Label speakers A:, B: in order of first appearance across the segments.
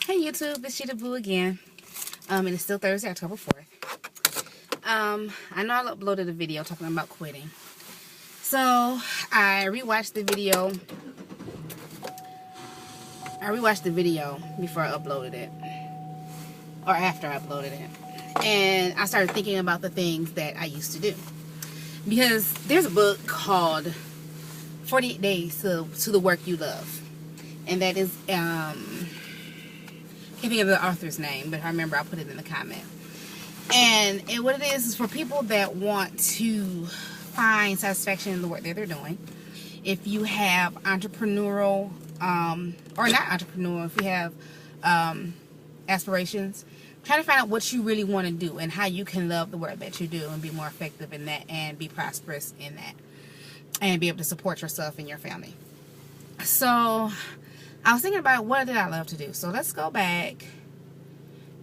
A: Hey YouTube, it's Sheeta Boo again. And it's still Thursday, October 4th. I know I uploaded a video talking about quitting. So I rewatched the video. Before I uploaded it. Or after I uploaded it. And I started thinking about the things that I used to do. Because there's a book called 48 Days to the Work You Love. And that is can't think of the author's name, but I remember I'll put it in the comment. And what it is for people that want to find satisfaction in the work that they're doing. If you have entrepreneurial, or not entrepreneurial, if you have aspirations, try to find out what you really want to do and how you can love the work that you do and be more effective in that and be prosperous in that and be able to support yourself and your family. So I was thinking about what did I love to do. So let's go back.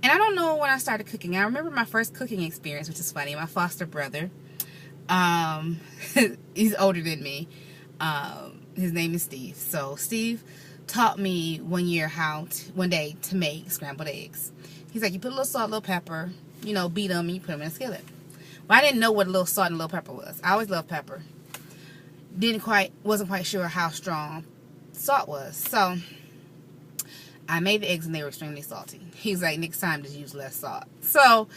A: And I don't know when I started cooking. I remember my first cooking experience, which is funny. My foster brother, he's older than me. His name is Steve. So Steve taught me one day to make scrambled eggs. He's like, you put a little salt, a little pepper, beat them, and you put them in a skillet. Well, I didn't know what a little salt and a little pepper was. I always loved pepper. Wasn't quite sure how strong salt was. So I made the eggs and they were extremely salty. He's like, next time just use less salt. So,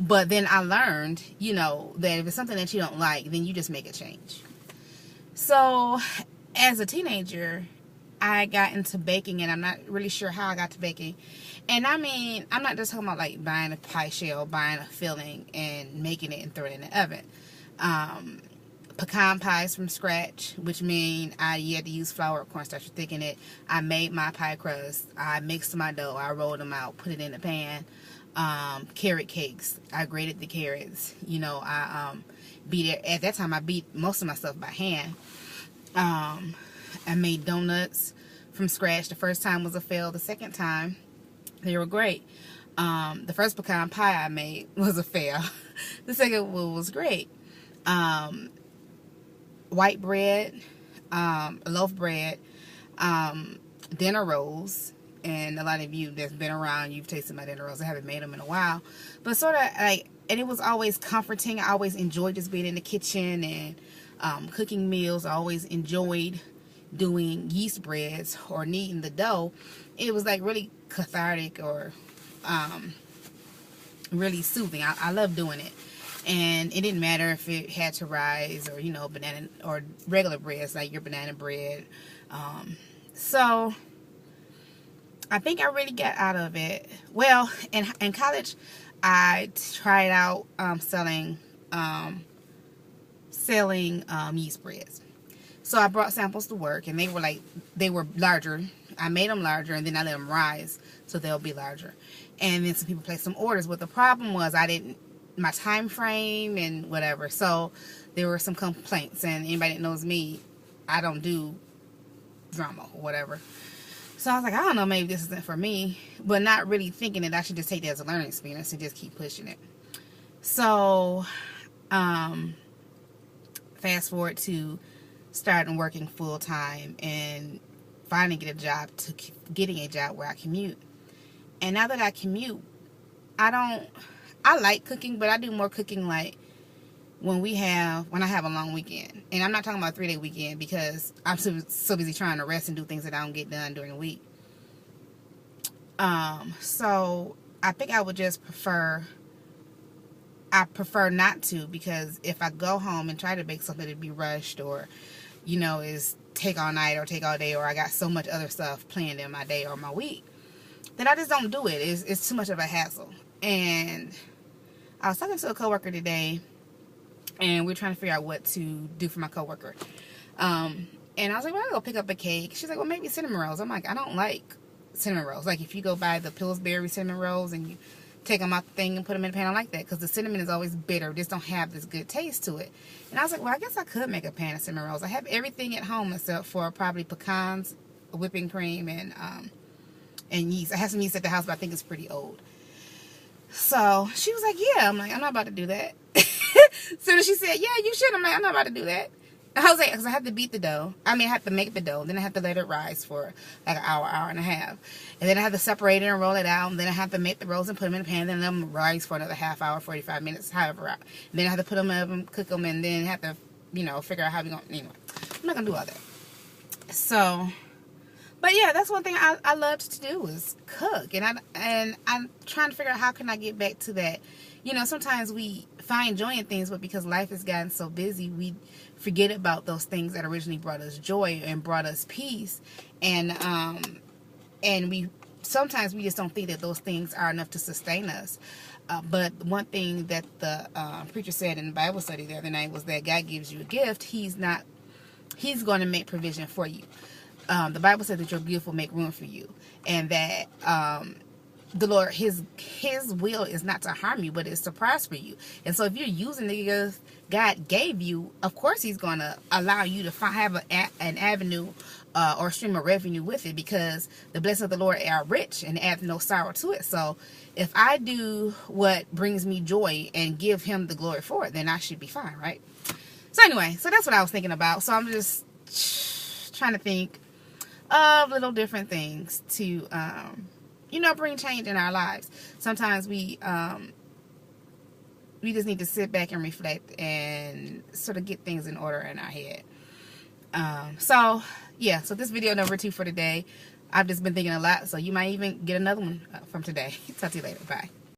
A: but then I learned, that if it's something that you don't like, then you just make a change. So as a teenager, I got into baking, and I'm not really sure how I got to baking. And I mean, I'm not just talking about like buying a pie shell, buying a filling and making it and throwing it in the oven. Pecan pies from scratch, which mean you had to use flour or cornstarch to thicken it. I made my pie crust. I mixed my dough. I rolled them out, put it in the pan. Carrot cakes. I grated the carrots. I beat it. At that time, I beat most of my stuff by hand. I made donuts from scratch. The first time was a fail. The second time, they were great. The first pecan pie I made was a fail. The second one was great. White bread, loaf bread, dinner rolls, and a lot of you that's been around, you've tasted my dinner rolls. I haven't made them in a while, but sort of like, and it was always comforting. I always enjoyed just being in the kitchen and cooking meals. I always enjoyed doing yeast breads or kneading the dough. It was like really cathartic or really soothing. I love doing it. And it didn't matter if it had to rise or, banana or regular breads like your banana bread. So I think I really got out of it. Well, in college, I tried out selling yeast breads. So I brought samples to work, and they were larger. I made them larger, and then I let them rise so they'll be larger. And then some people placed some orders. But the problem was my time frame and whatever, so there were some complaints, and anybody that knows me, I don't do drama or whatever. So I was like, I don't know, maybe this isn't for me, but not really thinking that I should just take that as a learning experience and just keep pushing it. So fast forward to starting working full-time and finally getting a job where I commute. And now that I commute, I like cooking, but I do more cooking like when I have a long weekend. And I'm not talking about a 3-day weekend because I'm so busy trying to rest and do things that I don't get done during the week. So I think I would just prefer not to, because if I go home and try to bake something to be rushed or, is take all night or take all day, or I got so much other stuff planned in my day or my week, then I just don't do it. It's too much of a hassle. And I was talking to a coworker today, and we're trying to figure out what to do for my coworker. And I was like, well, I'll go pick up a cake. She's like, well, maybe cinnamon rolls. I'm like, I don't like cinnamon rolls. Like, if you go buy the Pillsbury cinnamon rolls and you take them out the thing and put them in the pan, I don't like that because the cinnamon is always bitter. Just don't have this good taste to it. And I was like, well, I guess I could make a pan of cinnamon rolls. I have everything at home except for probably pecans, whipping cream, and yeast. I have some yeast at the house, but I think it's pretty old. So she was like, yeah. I'm like, I'm not about to do that. So she said, yeah, you should. I'm like, I'm not about to do that. I was like, because I have to beat the dough. I mean, I have to make the dough. Then I have to let it rise for like an hour, hour and a half. And then I have to separate it and roll it out. And then I have to make the rolls and put them in the pan. Then let them rise for another half hour, 45 minutes, however. And then I have to put them up, cook them, and then have to, you know, figure out how we're going to, anyway. I'm not going to do all that. So, but yeah, that's one thing I love to do is cook. And I'm trying to figure out how can I get back to that. You know, sometimes we find joy in things, but because life has gotten so busy, we forget about those things that originally brought us joy and brought us peace. And we sometimes we just don't think that those things are enough to sustain us. But one thing that the preacher said in the Bible study the other night was that God gives you a gift. He's going to make provision for you. The Bible said that your gift will make room for you, and that the Lord, his will is not to harm you, but it's to prosper you. And so if you're using the gift God gave you, of course he's going to allow you to have an avenue or stream of revenue with it, because the blessings of the Lord are rich and add no sorrow to it. So if I do what brings me joy and give him the glory for it, then I should be fine, right? So anyway, so that's what I was thinking about. So I'm just trying to think of little different things to you know, bring change in our lives. Sometimes we just need to sit back and reflect and sort of get things in order in our head. So yeah, so this video number 2 for today. I've just been thinking a lot, so you might even get another one from today. Talk to you later. Bye.